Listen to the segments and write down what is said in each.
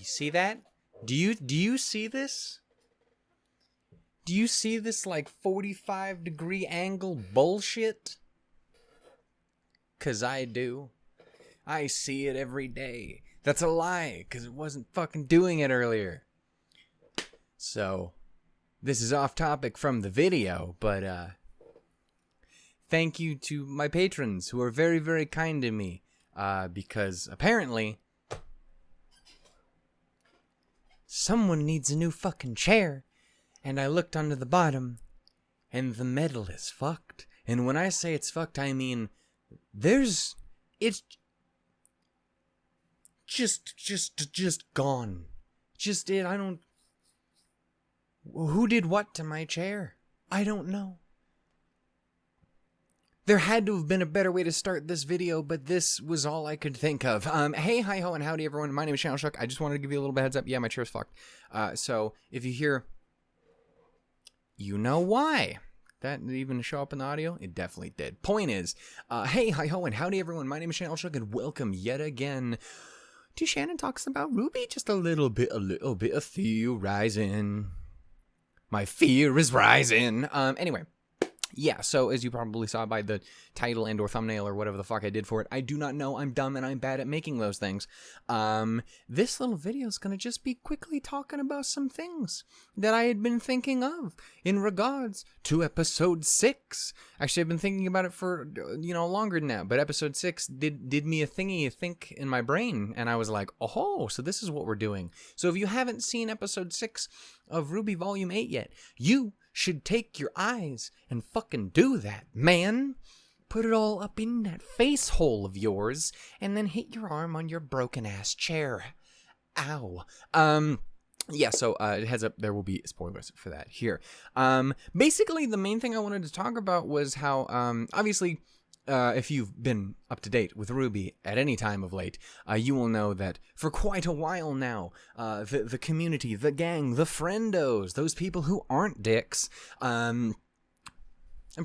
You see that? Do you see this? Do you see this like 45-degree angle bullshit? 'Cause I do. I see it every day. That's a lie, 'cause it wasn't fucking doing it earlier. So, this is off topic from the video, but thank you to my patrons who are very, very kind to me, because apparently someone needs a new fucking chair, and I looked under the bottom, and the metal is fucked. And when I say it's fucked, I mean it's just gone. Who did what to my chair? I don't know. There had to have been a better way to start this video, but this was all I could think of. Hey, hi, ho, and howdy, everyone. My name is Channel Shook. I just wanted to give you a little bit of heads up. Yeah, my chair's fucked. So if you hear, you know why. That didn't even show up in the audio? It definitely did. Point is, hey, hi, ho, and howdy, everyone. My name is Channel Shook, and welcome yet again to Shannon Talks About RWBY. Just a little bit of theorizing. My fear is rising. Anyway. Yeah, so as you probably saw by the title and or thumbnail or whatever the fuck I did for it, I do not know. I'm dumb and I'm bad at making those things. This little video is going to just be quickly talking about some things that I had been thinking of in regards to episode 6. Actually, I've been thinking about it for, longer than that, but episode 6 did me a thingy think in my brain, and I was like, oh, so this is what we're doing. So if you haven't seen episode 6 of RWBY Volume 8 yet, you should take your eyes and fucking do that, man. Put it all up in that face hole of yours, and then hit your arm on your broken-ass chair. Ow. Yeah, so heads up, there will be spoilers for that here. Basically, the main thing I wanted to talk about was how, obviously, if you've been up to date with RWBY at any time of late, you will know that for quite a while now, the community, the gang, the friendos, those people who aren't dicks, and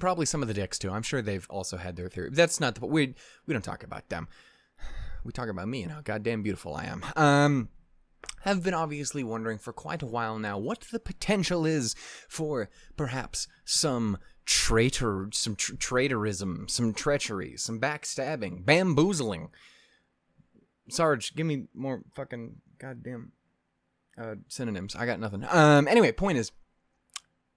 probably some of the dicks too. I'm sure they've also had their theory. That's not the we don't talk about them. We talk about me and how goddamn beautiful I am. Have been obviously wondering for quite a while now what the potential is for perhaps some traitorism, some treachery, some backstabbing, bamboozling. Sarge, give me more fucking goddamn synonyms. I got nothing. Anyway, point is,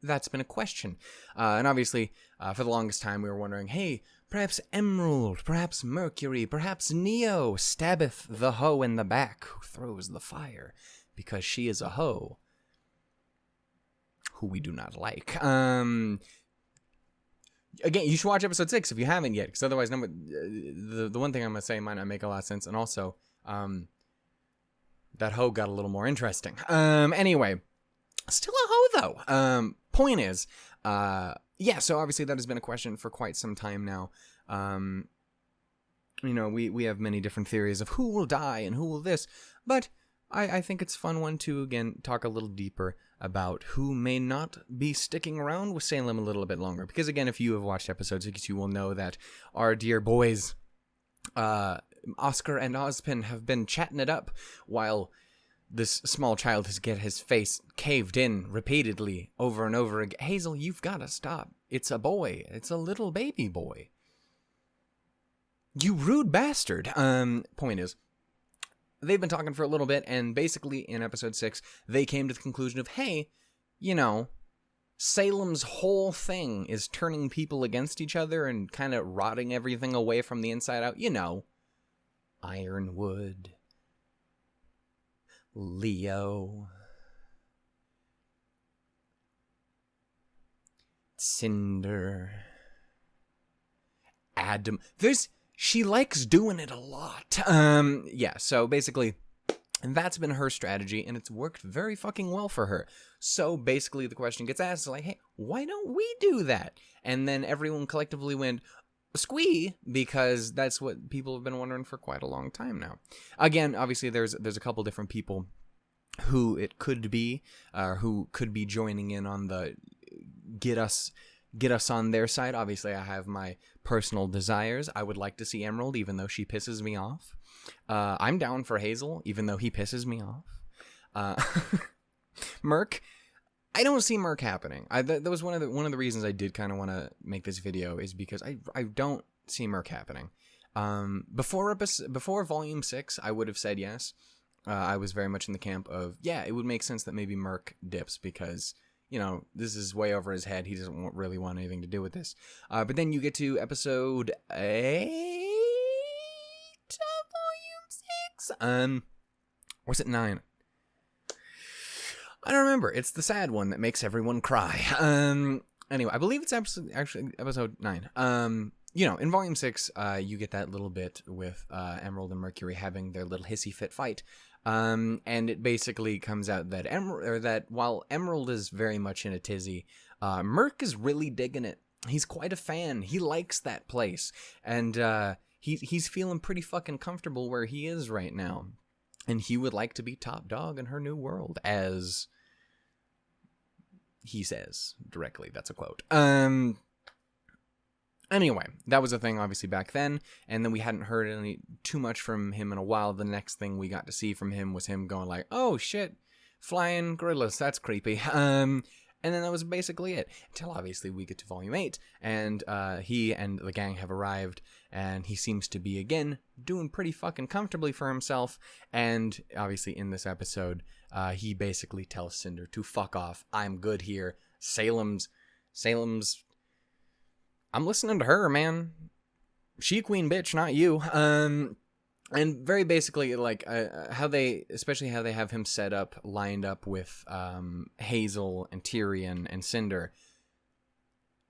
that's been a question. And obviously, for the longest time, we were wondering, hey, perhaps Emerald, perhaps Mercury, perhaps Neo stabbeth the hoe in the back who throws the fire, because she is a hoe who we do not like. Again, you should watch episode 6 if you haven't yet, because otherwise, the one thing I'm going to say might not make a lot of sense, and also, that hoe got a little more interesting. Anyway, still a hoe, though. Point is, yeah, so obviously that has been a question for quite some time now. We have many different theories of who will die and who will this, but I think it's a fun one to, again, talk a little deeper about who may not be sticking around with Salem a little bit longer. Because, again, if you have watched episode 6, you will know that our dear boys, Oscar and Ozpin, have been chatting it up while this small child has get his face caved in repeatedly over and over again. Hazel, you've got to stop. It's a boy. It's a little baby boy. You rude bastard. Point is, they've been talking for a little bit, and basically in episode 6, they came to the conclusion of, hey, Salem's whole thing is turning people against each other and kind of rotting everything away from the inside out. Ironwood, Leo, Cinder, Adam. She likes doing it a lot. Yeah, so basically, that's been her strategy, and it's worked very fucking well for her. So basically, the question gets asked, like, hey, why don't we do that? And then everyone collectively went, squee, because that's what people have been wondering for quite a long time now. Again, obviously, there's a couple different people who it could be, who could be joining in on the get us on their side. Obviously, I have my personal desires. I would like to see Emerald, even though she pisses me off. I'm down for Hazel, even though he pisses me off. Uh, Merc, I don't see Merc happening. That was one of the reasons I did kind of want to make this video, is because I don't see Merc happening. Before Volume 6, I would have said yes. I was very much in the camp of, yeah, it would make sense that maybe Merc dips because, you know, this is way over his head. He doesn't really want anything to do with this. But then you get to episode 8 of Volume 6. Or is it 9? I don't remember. It's the sad one that makes everyone cry. Anyway, I believe it's actually episode 9. You know, in Volume 6, you get that little bit with Emerald and Mercury having their little hissy fit fight. And it basically comes out that while Emerald is very much in a tizzy, Merc is really digging it. He's quite a fan. He likes that place. And he's feeling pretty fucking comfortable where he is right now. And he would like to be top dog in her new world, as he says directly. That's a quote. Anyway, that was a thing obviously back then, and then we hadn't heard too much from him in a while. The next thing we got to see from him was him going like, "Oh shit, flying gorillas, that's creepy." And then that was basically it, until obviously we get to Volume 8, and he and the gang have arrived, and he seems to be, again, doing pretty fucking comfortably for himself, and obviously in this episode, he basically tells Cinder to fuck off. I'm good here. Salem's, I'm listening to her, man. She queen bitch, not you. And very basically, like, especially how they have him set up, lined up with Hazel and Tyrion and Cinder.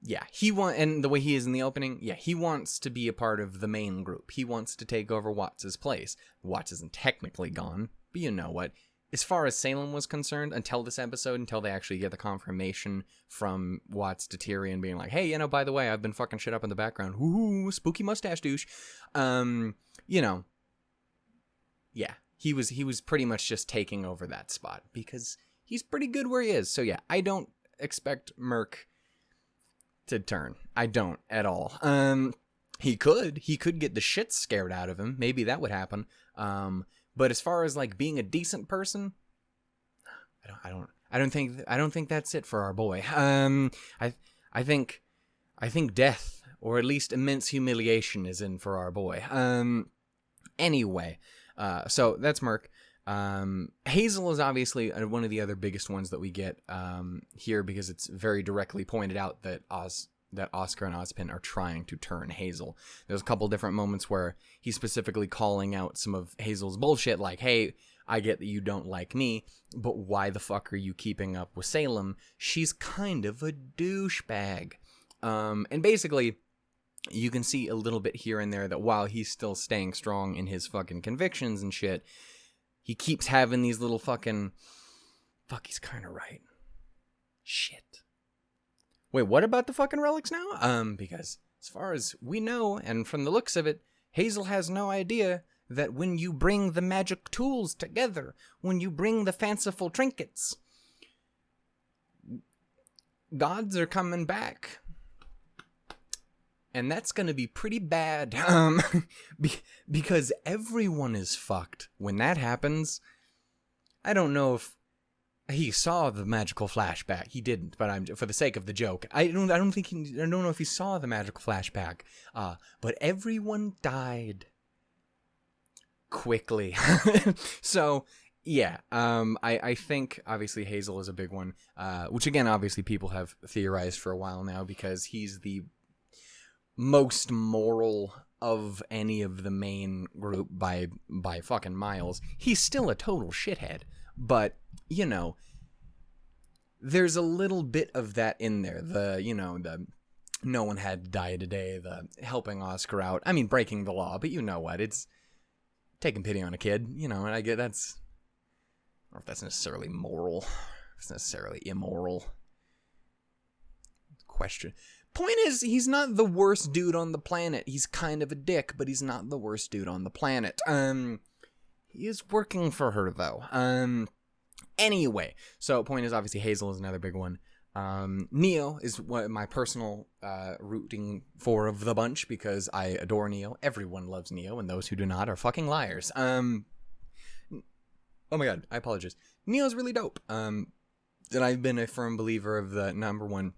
Yeah, and the way he is in the opening, yeah, he wants to be a part of the main group. He wants to take over Watts' place. Watts isn't technically gone, but you know what? As far as Salem was concerned, until this episode, until they actually get the confirmation from Watts to Tyrion being like, hey, you know, by the way, I've been fucking shit up in the background. Ooh, spooky mustache douche. You know, yeah, he was pretty much just taking over that spot because he's pretty good where he is. So yeah, I don't expect Merc to turn. I don't at all. He could get the shit scared out of him. Maybe that would happen. But as far as like being a decent person, I don't think that's it for our boy. I think death, or at least immense humiliation, is in for our boy. Anyway, so that's Merc. Hazel is obviously one of the other biggest ones that we get here, because it's very directly pointed out that Oscar and Ozpin are trying to turn Hazel. There's a couple different moments where he's specifically calling out some of Hazel's bullshit, like, hey, I get that you don't like me, but why the fuck are you keeping up with Salem? She's kind of a douchebag. And basically, you can see a little bit here and there that while he's still staying strong in his fucking convictions and shit, he keeps having these little fucking, fuck, he's kind of right. Shit. Wait, what about the fucking relics now? Because as far as we know, and from the looks of it, Hazel has no idea that when you bring the magic tools together, when you bring the fanciful trinkets, gods are coming back. And that's gonna be pretty bad. Because everyone is fucked when that happens. I don't know if he saw the magical flashback. He didn't, but for the sake of the joke, I don't know if he saw the magical flashback. But everyone died quickly. So yeah, I think obviously Hazel is a big one, which again, obviously people have theorized for a while now, because he's the most moral of any of the main group by fucking miles. He's still a total shithead, but you know, there's a little bit of that in there. The no one had to die today, the helping Oscar out. I mean, breaking the law, but you know what? It's taking pity on a kid, you know, and I get that's, I don't know if that's necessarily moral. It's necessarily immoral. Question. Point is, he's not the worst dude on the planet. He's kind of a dick, but he's not the worst dude on the planet. He is working for her, though. Anyway, so point is, obviously, Hazel is another big one. Neo is what my personal rooting for of the bunch, because I adore Neo. Everyone loves Neo, and those who do not are fucking liars. Oh my god, I apologize. Neo's really dope. And I've been a firm believer of the number one.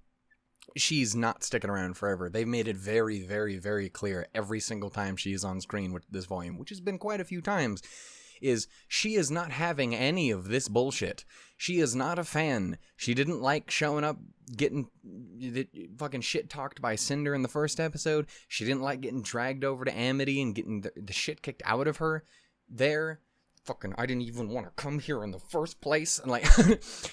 She's not sticking around forever. They've made it very, very, very clear every single time she is on screen with this volume, which has been quite a few times, is she is not having any of this bullshit. She is not a fan. She didn't like showing up, getting fucking shit talked by Cinder in the first episode. She didn't like getting dragged over to Amity and getting the shit kicked out of her there. Fucking, I didn't even want to come here in the first place. And like,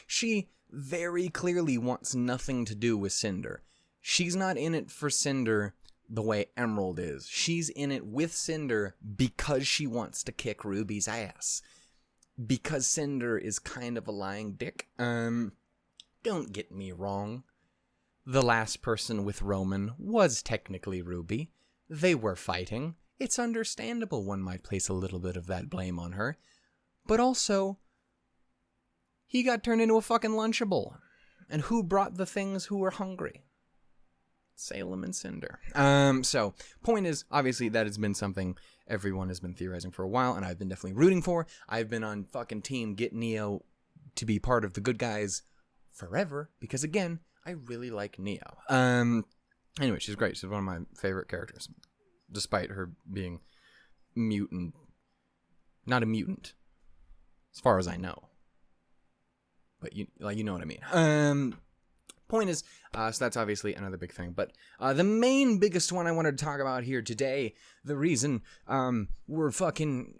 she very clearly wants nothing to do with Cinder. She's not in it for Cinder the way Emerald is. She's in it with Cinder because she wants to kick Ruby's ass. Because Cinder is kind of a lying dick. Don't get me wrong. The last person with Roman was technically Ruby. They were fighting. It's understandable one might place a little bit of that blame on her. But also, he got turned into a fucking Lunchable. And who brought the things who were hungry? Salem and Cinder. So, point is, obviously, that has been something everyone has been theorizing for a while, and I've been definitely rooting for. I've been on fucking team get Neo to be part of the good guys forever, because again, I really like Neo. Anyway, she's great. She's one of my favorite characters. Despite her being mutant. Not a mutant. As far as I know. But you know what I mean. Point is, so that's obviously another big thing. But the main biggest one I wanted to talk about here today, the reason we're fucking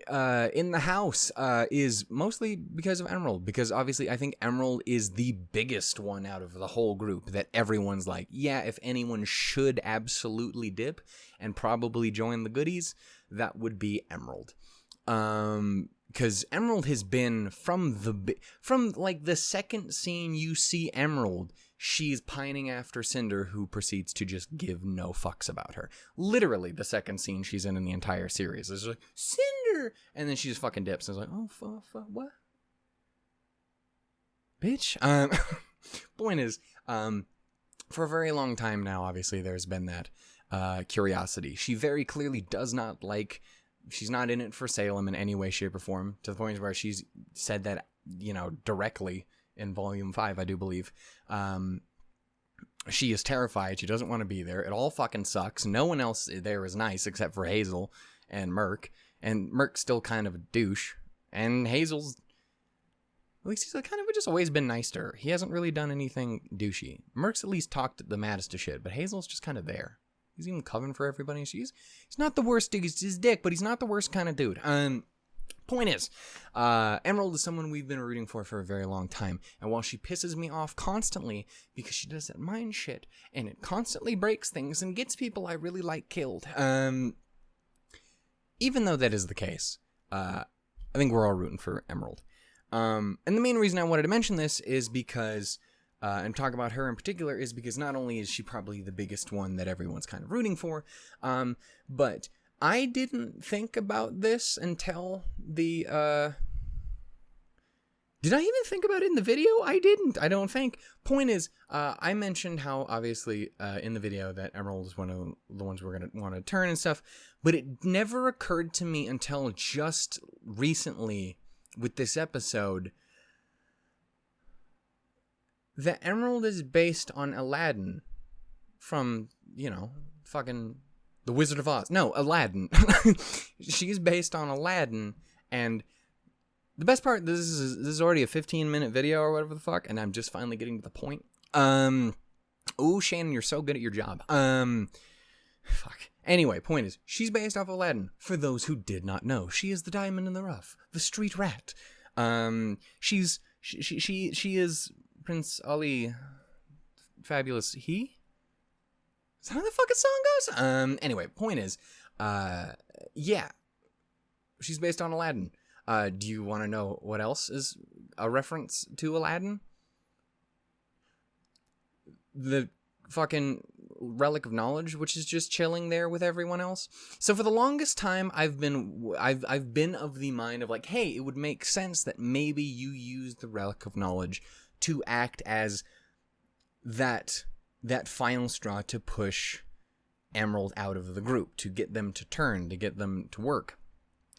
in the house is mostly because of Emerald. Because obviously I think Emerald is the biggest one out of the whole group that everyone's like, yeah, if anyone should absolutely dip and probably join the goodies, that would be Emerald. Because Emerald has been from like the second scene you see Emerald, she's pining after Cinder, who proceeds to just give no fucks about her. Literally, the second scene she's in the entire series is like, Cinder! And then she just fucking dips and is like, oh, what? Bitch? Point is, for a very long time now, obviously, there's been that curiosity. She very clearly does not like... She's not in it for Salem in any way, shape, or form, to the point where she's said that, directly in Volume 5, I do believe. She is terrified. She doesn't want to be there. It all fucking sucks. No one else there is nice except for Hazel and Merc. And Merc's still kind of a douche. And Hazel's... At least he's kind of just always been nice to her. He hasn't really done anything douchey. Merc's at least talked the maddest of shit, but Hazel's just kind of there. He's even covering for everybody. He's not the worst dude. He's his dick, but he's not the worst kind of dude. Point is, Emerald is someone we've been rooting for a very long time. And while she pisses me off constantly because she does that mind shit, and it constantly breaks things and gets people I really like killed. Even though that is the case, I think we're all rooting for Emerald. And the main reason I wanted to mention this is because... and talk about her in particular is because not only is she probably the biggest one that everyone's kind of rooting for, but I didn't think about this until the, did I even think about it in the video? I didn't, I don't think. Point is, I mentioned how obviously in the video that Emerald is one of the ones we're going to want to turn and stuff, but it never occurred to me until just recently with this episode that Emerald is based on Aladdin from, fucking The Wizard of Oz. No, Aladdin. She's based on Aladdin, and the best part, this is already a 15-minute video or whatever the fuck, and I'm just finally getting to the point. Ooh, Shannon, you're so good at your job. Fuck. Anyway, point is, she's based off Aladdin. For those who did not know, she is the diamond in the rough, the street rat. She is Prince Ali, fabulous he? Is that how the fucking song goes? Anyway, point is, yeah, she's based on Aladdin. Do you want to know what else is a reference to Aladdin? The fucking Relic of Knowledge, which is just chilling there with everyone else. So for the longest time, I've been of the mind of like, hey, it would make sense that maybe you use the Relic of Knowledge to act as that final straw to push Emerald out of the group, to get them to turn, to get them to work.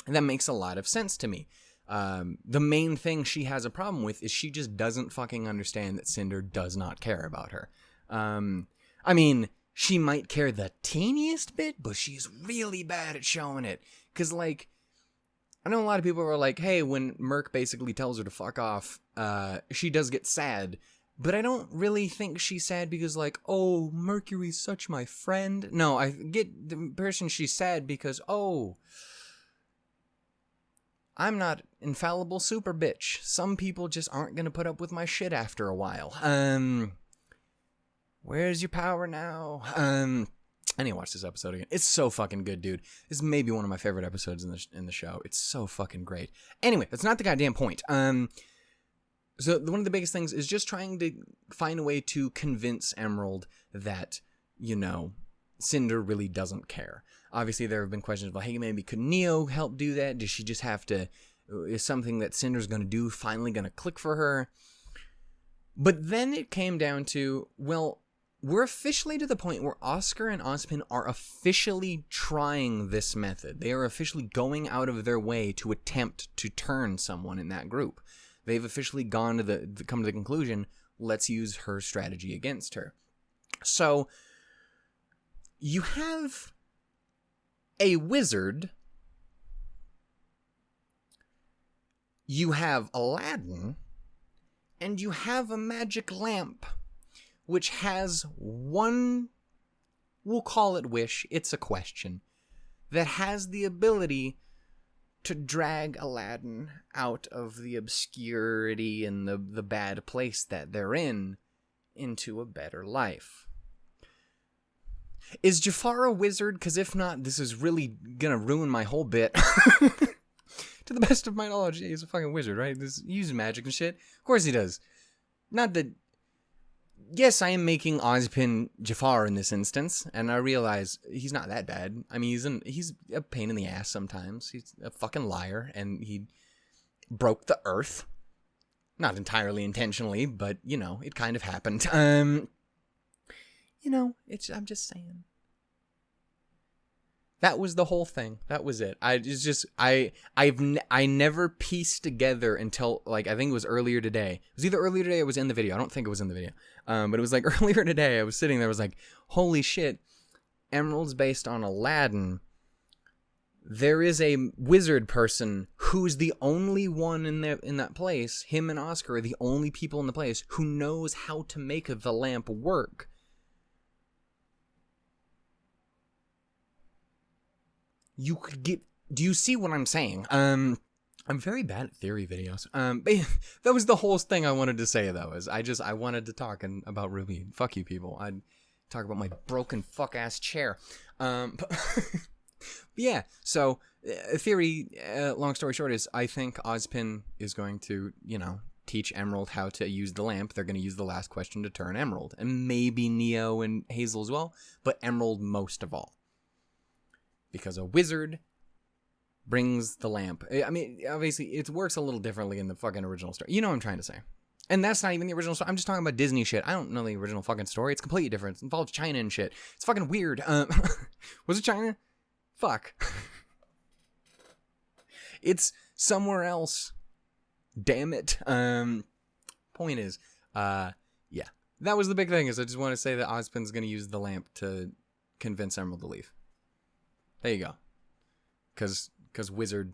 And that makes a lot of sense to me. The main thing she has a problem with is she just doesn't fucking understand that Cinder does not care about her. I mean, she might care the teeniest bit, but she's really bad at showing it. Because, like, I know a lot of people are like, hey, when Merc basically tells her to fuck off, she does get sad. But I don't really think she's sad because, like, oh, Mercury's such my friend. No, I get the impression she's sad because, oh, I'm not infallible super bitch. Some people just aren't going to put up with my shit after a while. Where's your power now? I need to watch this episode again. It's so fucking good, dude. This is maybe one of my favorite episodes in the show. It's so fucking great. Anyway, that's not the goddamn point. So one of the biggest things is just trying to find a way to convince Emerald that, you know, Cinder really doesn't care. Obviously, there have been questions about, hey, maybe could Neo help do that? Does she just have to, is something that Cinder's going to do finally going to click for her? But then it came down to, well, we're officially to the point where Oscar and Ozpin are officially trying this method. They are officially going out of their way to attempt to turn someone in that group. They've officially gone to come to the conclusion, let's use her strategy against her. So, you have a wizard, you have Aladdin, and you have a magic lamp, which has one, we'll call it wish, it's a question, that has the ability to drag Aladdin out of the obscurity and the bad place that they're in into a better life. Is Jafar a wizard? Because if not, this is really gonna ruin my whole bit. To the best of my knowledge, he's a fucking wizard, right? He uses magic and shit. Of course he does. Not that... Yes, I am making Ozpin Jafar in this instance, and I realize he's not that bad. I mean, he's a pain in the ass sometimes. He's a fucking liar, and he broke the earth. Not entirely intentionally, but, you know, it kind of happened. You know, I'm just saying. That was the whole thing. That was it. I never pieced together until, like, I think it was earlier today. It was either earlier today or it was in the video. I don't think it was in the video. But it was like earlier today. I was sitting there. I was like, holy shit. Emerald's based on Aladdin. There is a wizard person who's the only one in that place. Him and Oscar are the only people in the place who knows how to make the lamp work. You could get... Do you see what I'm saying? I'm very bad at theory videos. That was the whole thing I wanted to say, though, is I wanted to talk about RWBY. Fuck you, people. I'd talk about my broken fuck-ass chair. But yeah, so, theory, long story short, is I think Ozpin is going to, you know, teach Emerald how to use the lamp. They're going to use the last question to turn Emerald. And maybe Neo and Hazel as well, but Emerald most of all. Because a wizard brings the lamp. I mean, obviously, it works a little differently in the fucking original story. You know what I'm trying to say. And that's not even the original story. I'm just talking about Disney shit. I don't know the original fucking story. It's completely different. It involves China and shit. It's fucking weird. Was it China? Fuck. It's somewhere else. Damn it. Point is, yeah. That was the big thing, is I just want to say that Ozpin's going to use the lamp to convince Emerald to leave. There you go. Because wizard,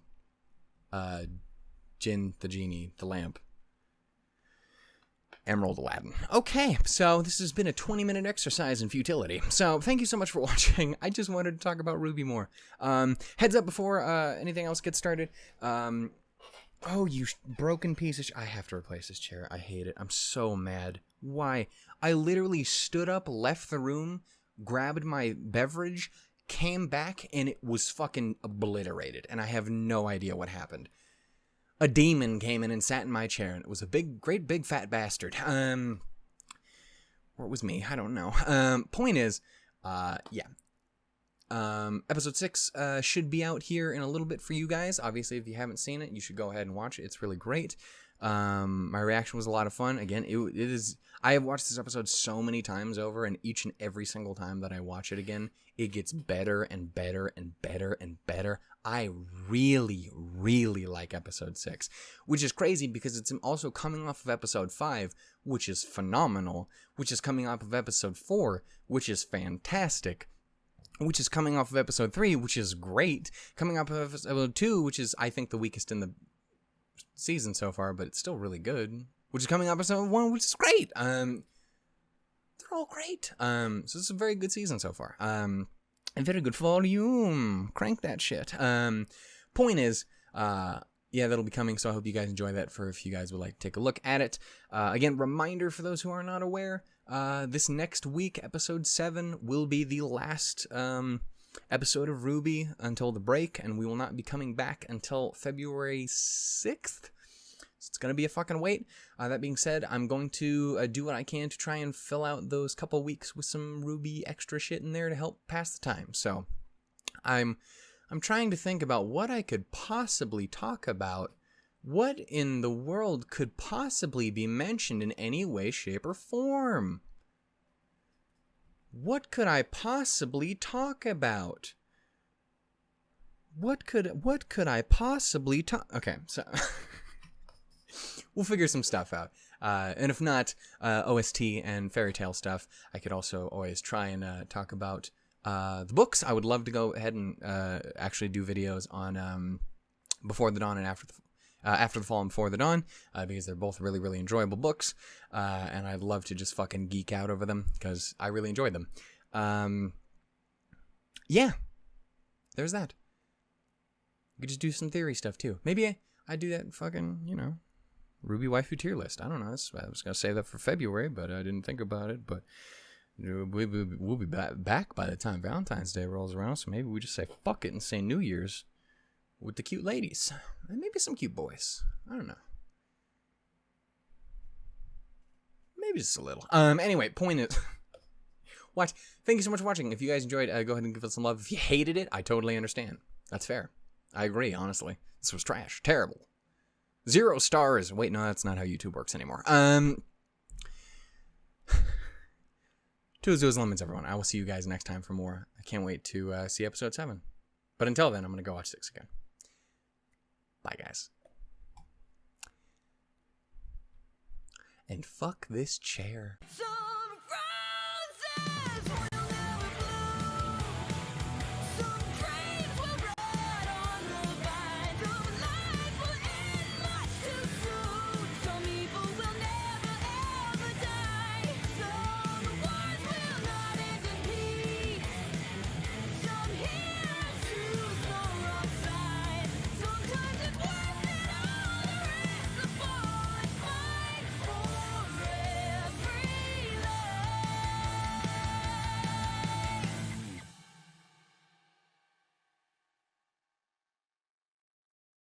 Jinn, the genie, the lamp, Emerald, Aladdin. Okay, so this has been a 20-minute exercise in futility. So thank you so much for watching. I just wanted to talk about RWBY more. Heads up before anything else gets started. Oh, you broken piece of I have to replace this chair. I hate it. I'm so mad. Why? I literally stood up, left the room, grabbed my beverage, came back, and it was fucking obliterated, and I have no idea what happened. A demon came in and sat in my chair, and it was a great big fat bastard. Or it was me, I don't know. Point is, yeah. Episode 6 should be out here in a little bit for you guys. Obviously, if you haven't seen it, you should go ahead and watch it. It's really great. My reaction was a lot of fun. Again, it is... I have watched this episode so many times over, and each and every single time that I watch it again, it gets better and better and better and better. I really really like episode 6, which is crazy because it's also coming off of episode 5, which is phenomenal, which is coming off of episode 4, which is fantastic, which is coming off of episode 3, which is great, coming off of episode 2, which is, I think, the weakest in the season so far, but it's still really good, which is coming off episode 1, which is great. They're all great. So this is a very good season so far. A very good volume. Crank that shit. Point is, yeah, that'll be coming, so I hope you guys enjoy that if you guys would like to take a look at it. Again, reminder for those who are not aware, this next week, episode 7, will be the last episode of RWBY until the break, and we will not be coming back until February 6th. So it's going to be a fucking wait. That being said, I'm going to do what I can to try and fill out those couple weeks with some RWBY extra shit in there to help pass the time. So I'm trying to think about what I could possibly talk about. What in the world could possibly be mentioned in any way, shape, or form? What could I possibly talk about? What could I possibly talk? Okay, so we'll figure some stuff out. And if not, OST and fairy tale stuff, I could also always try and talk about the books. I would love to go ahead and actually do videos on Before the Dawn and After the Fall and Before the Dawn, because they're both really, really enjoyable books, and I'd love to just fucking geek out over them, because I really enjoyed them. Yeah, there's that. You could just do some theory stuff, too. Maybe I do that fucking, RWBY waifu tier list. I don't know. I was going to save that for February, but I didn't think about it, but we'll be back by the time Valentine's Day rolls around, so maybe we just say fuck it and say New Year's with the cute ladies. And maybe some cute boys. I don't know. Maybe just a little. Anyway, point is... Watch. Thank you so much for watching. If you guys enjoyed, go ahead and give it some love. If you hated it, I totally understand. That's fair. I agree, honestly. This was trash. Terrible. 0 stars. Wait, no, that's not how YouTube works anymore. Toodles lemons, everyone. I will see you guys next time for more. I can't wait to see episode 7. But until then, I'm going to go watch 6 again. Bye, guys. And fuck this chair. Some roses!